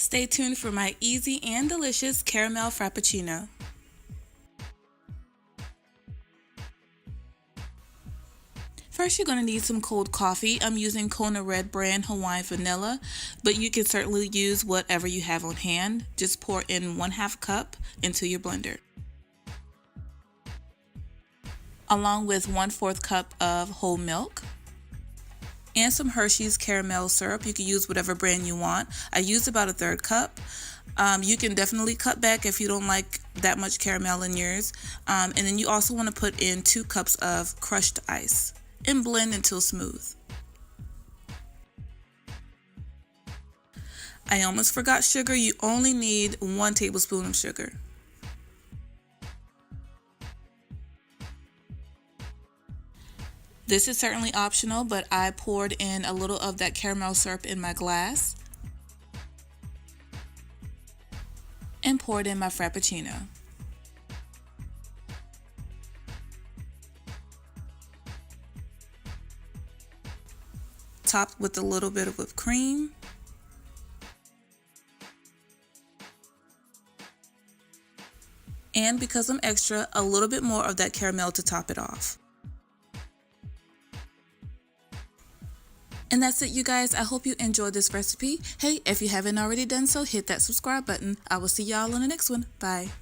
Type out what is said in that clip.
Stay tuned for my easy and delicious caramel frappuccino. First, you're going to need some cold coffee. I'm using Kona Red brand Hawaiian Vanilla, but you can certainly use whatever you have on hand. Just pour in 1/2 cup into your blender, along with 1/4 cup of whole milk and some Hershey's caramel syrup. You can use whatever brand you want. I used about 1/3 cup. You can definitely cut back if you don't like that much caramel in yours. And then you also want to put in 2 cups of crushed ice and blend until smooth. I almost forgot sugar. You only need 1 tablespoon of sugar. This is certainly optional, but I poured in a little of that caramel syrup in my glass and poured in my Frappuccino. Topped with a little bit of whipped cream. And because I'm extra, a little bit more of that caramel to top it off. And that's it, you guys. I hope you enjoyed this recipe. Hey, if you haven't already done so, hit that subscribe button. I will see y'all on the next one. Bye.